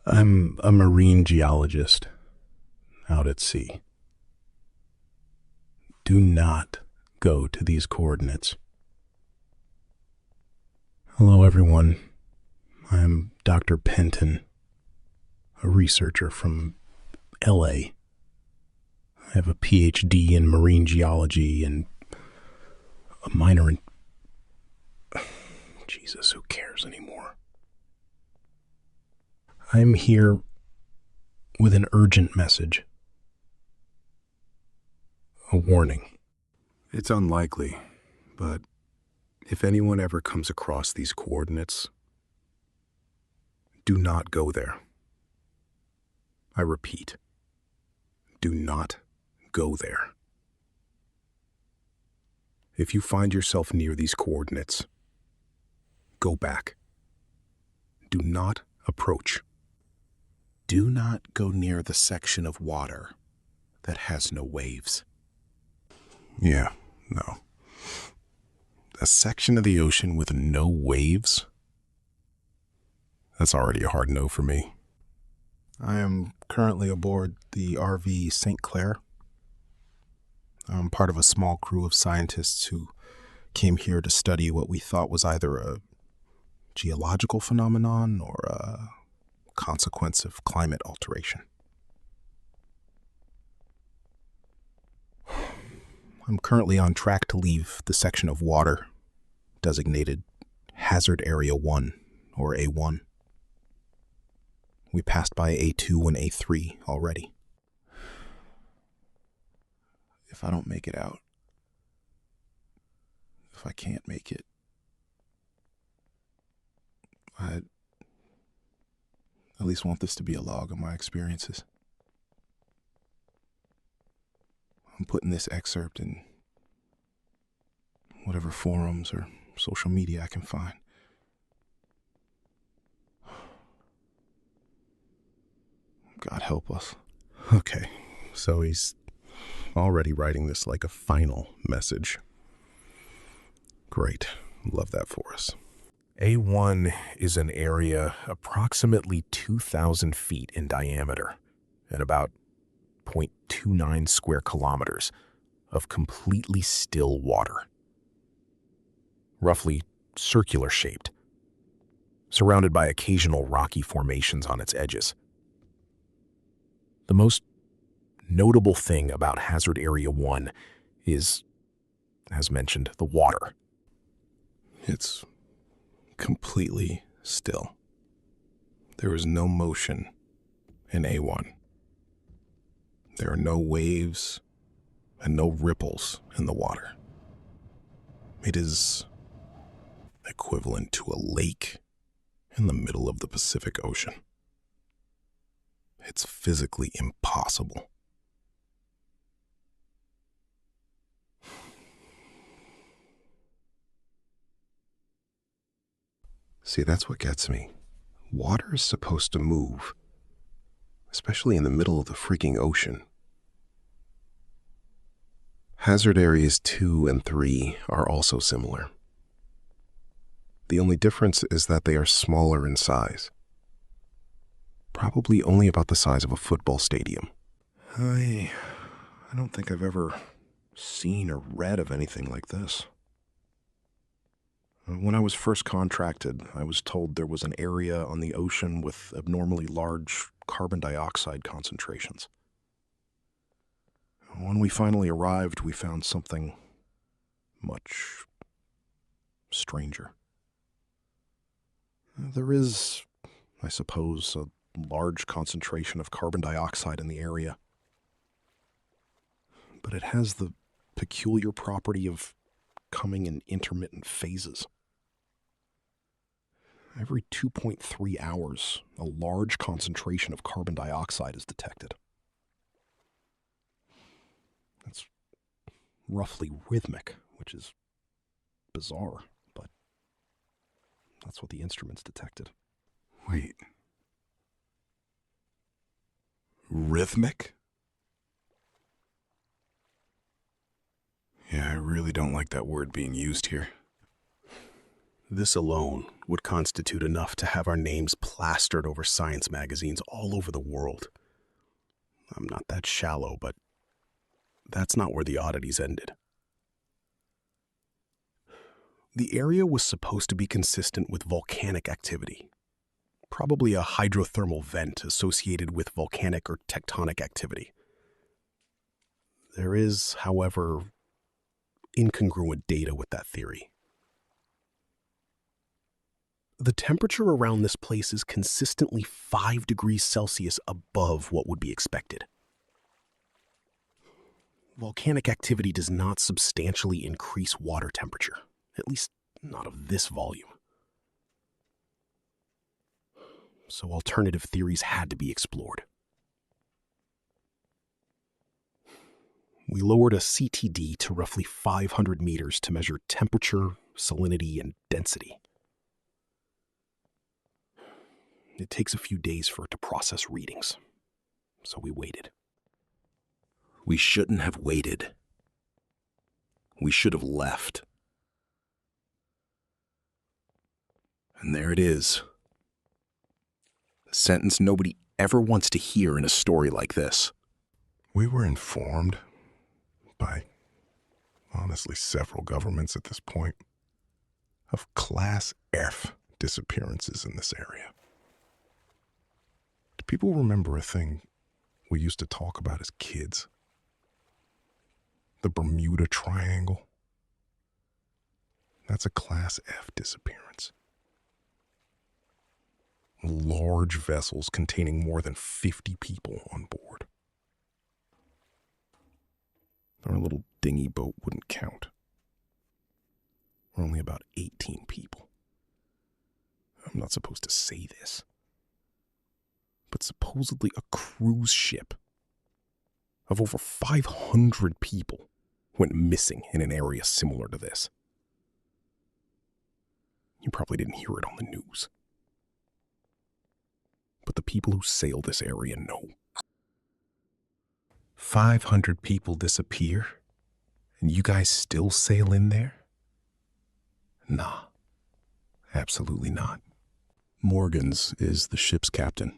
I'm a marine geologist out at sea. Do not go to these coordinates. Hello, everyone. I'm Dr. Penton, a researcher from LA. I have a PhD in marine geology and a minor in... Jesus, who cares anymore? I'm here with an urgent message. A warning. It's unlikely, but if anyone ever comes across these coordinates, do not go there. I repeat, do not go there. If you find yourself near these coordinates, go back. Do not approach. Do not go near the section of water that has no waves. Yeah, no. A section of the ocean with no waves? That's already a hard no for me. I am currently aboard the RV St. Clair. I'm part of a small crew of scientists who came here to study what we thought was either a geological phenomenon or a consequence of climate alteration. I'm currently on track to leave the section of water designated Hazard Area 1, or A1. We passed by A2 and A3 already. If I don't make it out, if I can't make it, I at least want this to be a log of my experiences. I'm putting this excerpt in whatever forums or social media I can find. God help us. Okay, so he's already writing this like a final message. Great. Love that for us. A1 is an area approximately 2,000 feet in diameter and about 0.29 square kilometers of completely still water. Roughly circular shaped, surrounded by occasional rocky formations on its edges. The most notable thing about Hazard Area 1 is, as mentioned, the water. It's completely still. There is no motion in A1. There are no waves and no ripples in the water. It is equivalent to a lake in the middle of the Pacific Ocean. It's physically impossible. See, that's what gets me. Water is supposed to move, especially in the middle of the freaking ocean. Hazard areas 2 and 3 are also similar. The only difference is that they are smaller in size. Probably only about the size of a football stadium. I don't think I've ever seen or read of anything like this. When I was first contracted, I was told there was an area on the ocean with abnormally large carbon dioxide concentrations. When we finally arrived, we found something much stranger. There is, I suppose, a large concentration of carbon dioxide in the area, but it has the peculiar property of coming in intermittent phases. Every 2.3 hours, a large concentration of carbon dioxide is detected. It's roughly rhythmic, which is bizarre, but that's what the instruments detected. Wait. Rhythmic? Yeah, I really don't like that word being used here. This alone would constitute enough to have our names plastered over science magazines all over the world. I'm not that shallow, but that's not where the oddities ended. The area was supposed to be consistent with volcanic activity, probably a hydrothermal vent associated with volcanic or tectonic activity. There is, however, incongruent data with that theory. The temperature around this place is consistently 5 degrees Celsius above what would be expected. Volcanic activity does not substantially increase water temperature, at least not of this volume. So alternative theories had to be explored. We lowered a CTD to roughly 500 meters to measure temperature, salinity, and density. It takes a few days for it to process readings, so we waited. We shouldn't have waited. We should have left. And there it is. A sentence nobody ever wants to hear in a story like this. We were informed by, honestly, several governments at this point of Class F disappearances in this area. Do people remember a thing we used to talk about as kids? The Bermuda Triangle. That's a Class F disappearance. Large vessels containing more than 50 people on board. Our little dinghy boat wouldn't count. We're only about 18 people. I'm not supposed to say this, but supposedly a cruise ship of over 500 people went missing in an area similar to this. You probably didn't hear it on the news, but the people who sail this area know. 500 people disappear, and you guys still sail in there? Nah, absolutely not. Morgans is the ship's captain.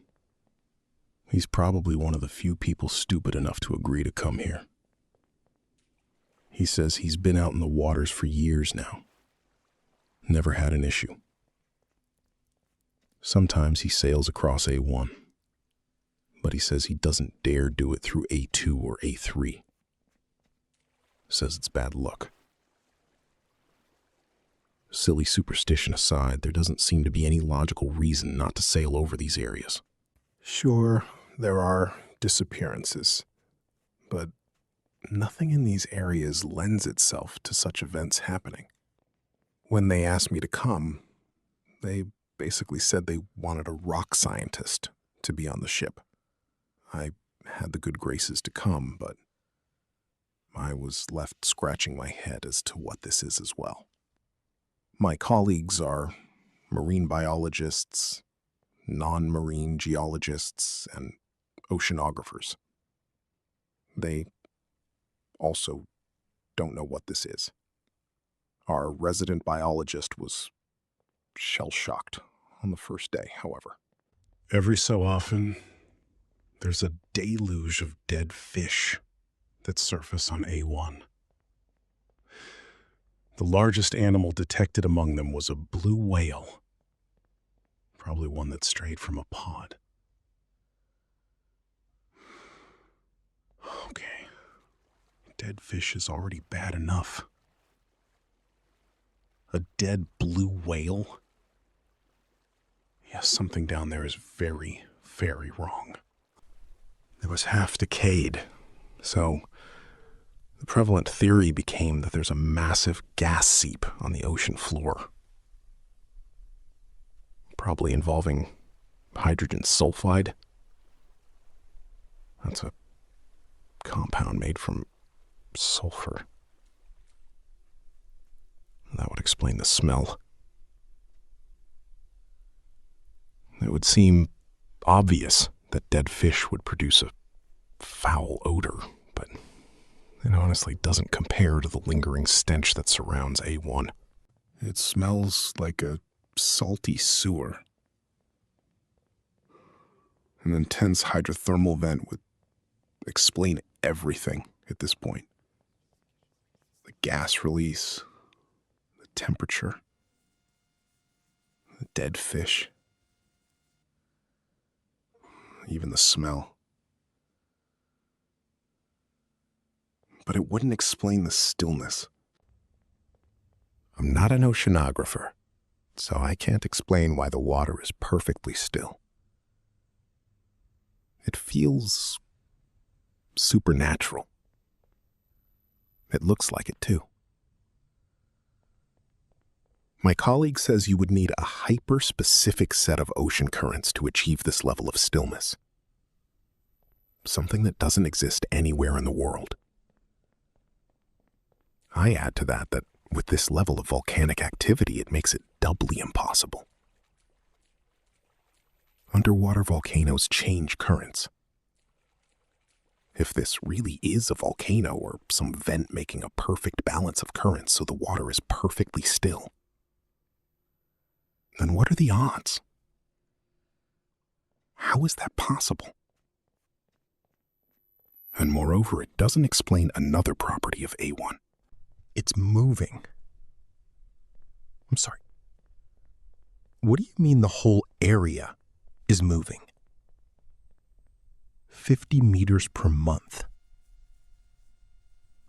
He's probably one of the few people stupid enough to agree to come here. He says he's been out in the waters for years now. Never had an issue. Sometimes he sails across A1, but he says he doesn't dare do it through A2 or A3. Says it's bad luck. Silly superstition aside, there doesn't seem to be any logical reason not to sail over these areas. Sure, there are disappearances, but nothing in these areas lends itself to such events happening. When they asked me to come, they basically said they wanted a rock scientist to be on the ship. I had the good graces to come, but I was left scratching my head as to what this is as well. My colleagues are marine biologists, non-marine geologists, and oceanographers. They also don't know what this is. Our resident biologist was shell-shocked on the first day, however. Every so often, there's a deluge of dead fish that surface on A1. The largest animal detected among them was a blue whale, probably one that strayed from a pod. Okay, dead fish is already bad enough. A dead blue whale? Yes, something down there is very, very wrong. It was half decayed, so the prevalent theory became that there's a massive gas seep on the ocean floor, probably involving hydrogen sulfide. That's a compound made from sulfur. That would explain the smell. It would seem obvious that dead fish would produce a foul odor, but it honestly doesn't compare to the lingering stench that surrounds A1. It smells like a salty sewer. An intense hydrothermal vent would explain everything at this point. The gas release, the temperature, the dead fish, even the smell. But it wouldn't explain the stillness. I'm not an oceanographer, so I can't explain why the water is perfectly still. It feels supernatural. It looks like it too. My colleague says you would need a hyper-specific set of ocean currents to achieve this level of stillness. Something that doesn't exist anywhere in the world. I add to that with this level of volcanic activity, it makes it doubly impossible. Underwater volcanoes change currents. If this really is a volcano or some vent making a perfect balance of currents so the water is perfectly still, then what are the odds? How is that possible? And moreover, it doesn't explain another property of A1. It's moving. I'm sorry. What do you mean the whole area is moving? 50 meters per month.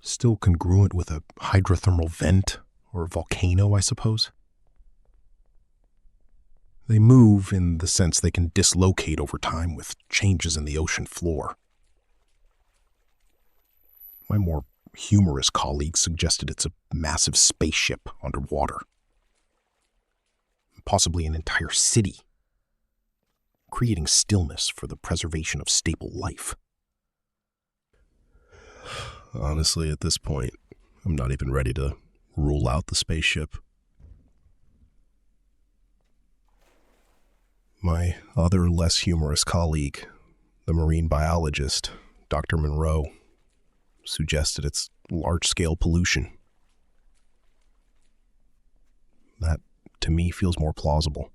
Still congruent with a hydrothermal vent or volcano, I suppose. They move in the sense they can dislocate over time with changes in the ocean floor. My more humorous colleagues suggested it's a massive spaceship underwater. Possibly an entire city, creating stillness for the preservation of stable life. Honestly, at this point, I'm not even ready to rule out the spaceship. My other less humorous colleague, the marine biologist, Dr. Monroe, suggested it's large-scale pollution. That, to me, feels more plausible.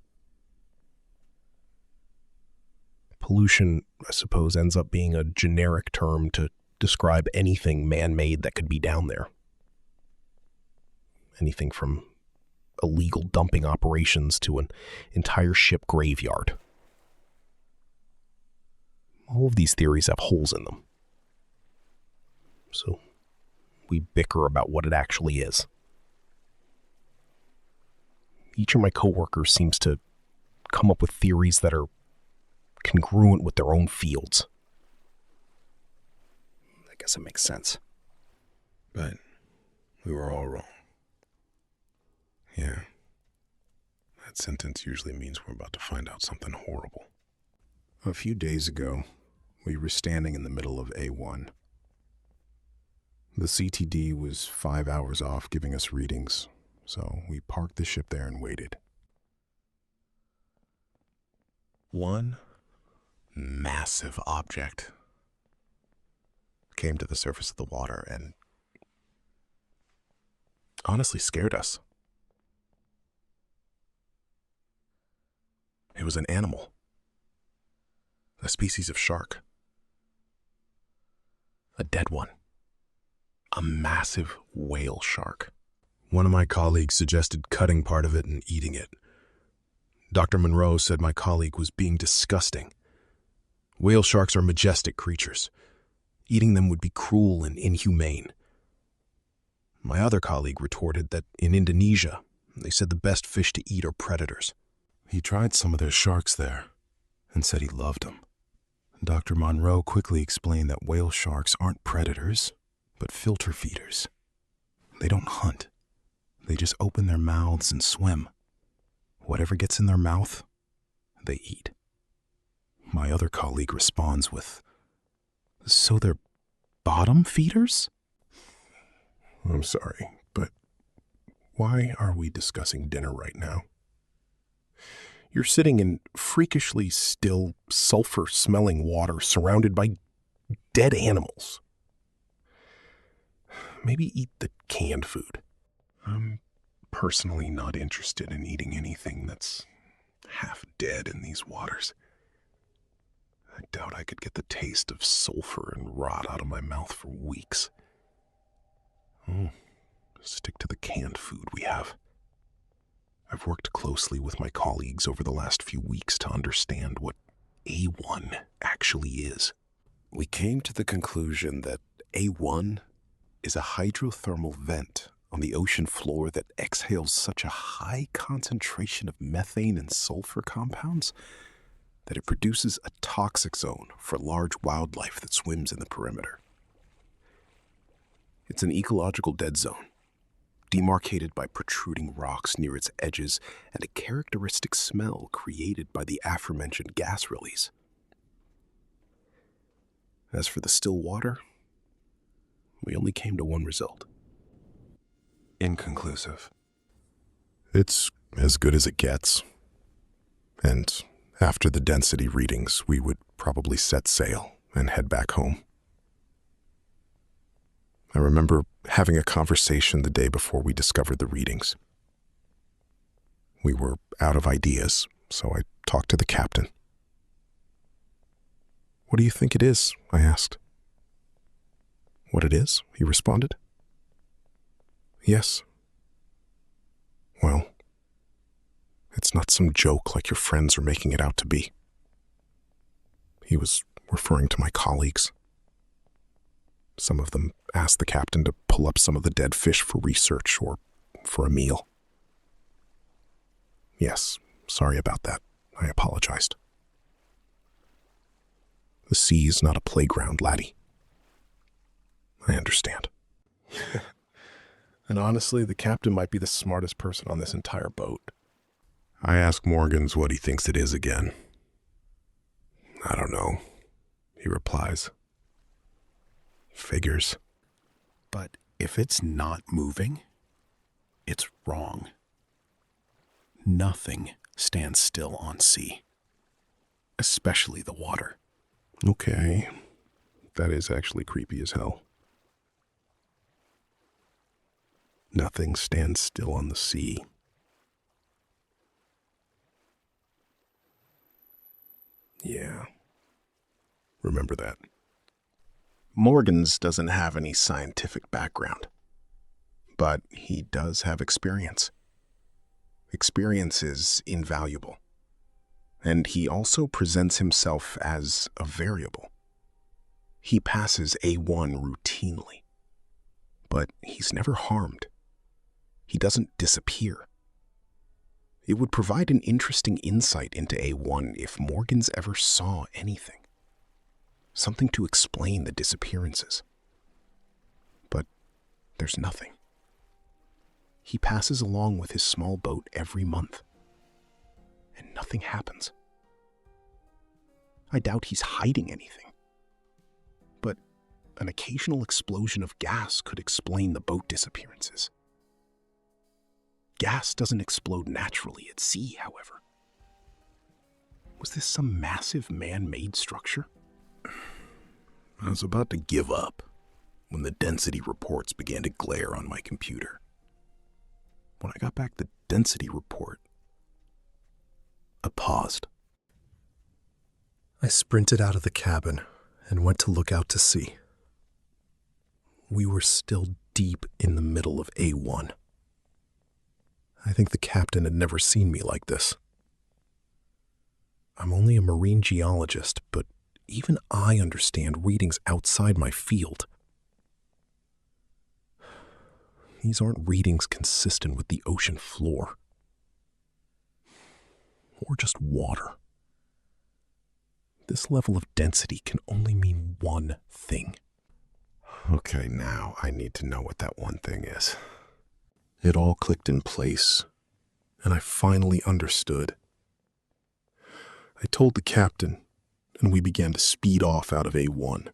Pollution, I suppose, ends up being a generic term to describe anything man-made that could be down there. Anything from illegal dumping operations to an entire ship graveyard. All of these theories have holes in them. So we bicker about what it actually is. Each of my coworkers seems to come up with theories that are congruent with their own fields. I guess it makes sense. But we were all wrong. Yeah. That sentence usually means we're about to find out something horrible. A few days ago, we were standing in the middle of A1. The CTD was 5 hours off giving us readings, so we parked the ship there and waited. One massive object came to the surface of the water and honestly scared us. It was an animal, a species of shark, a dead one. A massive whale shark. One of my colleagues suggested cutting part of it and eating it. Dr. Monroe said my colleague was being disgusting. Whale sharks are majestic creatures. Eating them would be cruel and inhumane. My other colleague retorted that in Indonesia, they said the best fish to eat are predators. He tried some of their sharks there and said he loved them. Dr. Monroe quickly explained that whale sharks aren't predators, but filter feeders. They don't hunt. They just open their mouths and swim. Whatever gets in their mouth, they eat. My other colleague responds with, "So they're bottom feeders?" I'm sorry, but why are we discussing dinner right now? You're sitting in freakishly still, sulfur-smelling water surrounded by dead animals. Maybe eat the canned food. I'm personally not interested in eating anything that's half dead in these waters. I doubt I could get the taste of sulfur and rot out of my mouth for weeks. Oh, stick to the canned food we have. I've worked closely with my colleagues over the last few weeks to understand what A1 actually is. We came to the conclusion that A1 is a hydrothermal vent on the ocean floor that exhales such a high concentration of methane and sulfur compounds that it produces a toxic zone for large wildlife that swims in the perimeter. It's an ecological dead zone, demarcated by protruding rocks near its edges and a characteristic smell created by the aforementioned gas release. As for the still water, we only came to one result. Inconclusive. It's as good as it gets. And after the density readings, we would probably set sail and head back home. I remember having a conversation the day before we discovered the readings. We were out of ideas, so I talked to the captain. "What do you think it is?" I asked. "What it is?" he responded. "Yes." "Well, it's not some joke like your friends are making it out to be." He was referring to my colleagues. Some of them asked the captain to pull up some of the dead fish for research or for a meal. "Yes, sorry about that," I apologized. "The sea's not a playground, laddie." "I understand." And honestly, the captain might be the smartest person on this entire boat. I ask Morgans what he thinks it is again. "I don't know," he replies. "Figures." But if it's not moving, it's wrong. Nothing stands still on sea, especially the water. Okay, that is actually creepy as hell. Nothing stands still on the sea. Yeah, remember that. Morgans doesn't have any scientific background, but he does have experience. Experience is invaluable, and he also presents himself as a variable. He passes A1 routinely, but he's never harmed. He doesn't disappear. It would provide an interesting insight into A1 if Morgans ever saw anything. Something to explain the disappearances. But there's nothing. He passes along with his small boat every month, and nothing happens. I doubt he's hiding anything. But an occasional explosion of gas could explain the boat disappearances. Gas doesn't explode naturally at sea, however. Was this some massive man-made structure? I was about to give up when the density reports began to glare on my computer. When I got back the density report, I paused. I sprinted out of the cabin and went to look out to sea. We were still deep in the middle of A1. I think the captain had never seen me like this. I'm only a marine geologist, but even I understand readings outside my field. These aren't readings consistent with the ocean floor, or just water. This level of density can only mean one thing. Okay, now I need to know what that one thing is. It all clicked in place, and I finally understood. I told the captain, and we began to speed off out of A1,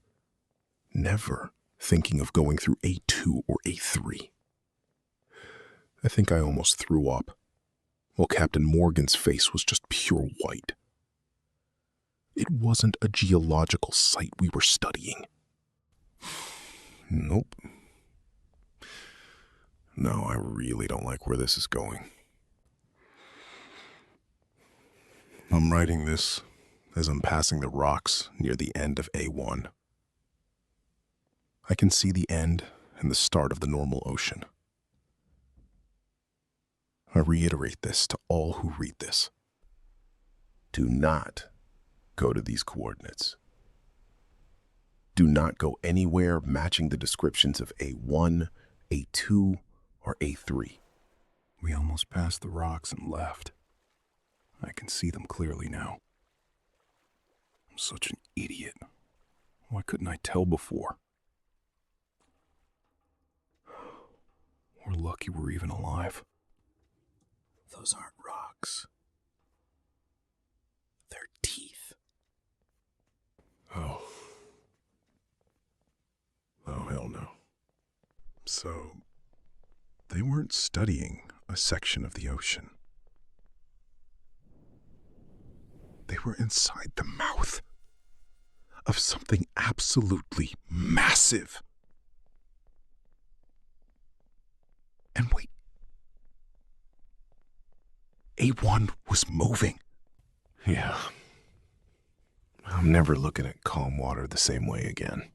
never thinking of going through A2 or A3. I think I almost threw up, while Captain Morgan's face was just pure white. It wasn't a geological site we were studying. Nope. No, I really don't like where this is going. I'm writing this as I'm passing the rocks near the end of A1. I can see the end and the start of the normal ocean. I reiterate this to all who read this. Do not go to these coordinates. Do not go anywhere matching the descriptions of A1, A2, or A3. We almost passed the rocks and left. I can see them clearly now. I'm such an idiot. Why couldn't I tell before? We're lucky we're even alive. Those aren't rocks. They're teeth. Oh, hell no. So, they weren't studying a section of the ocean. They were inside the mouth of something absolutely massive. And wait, A1 was moving. Yeah. I'm never looking at calm water the same way again.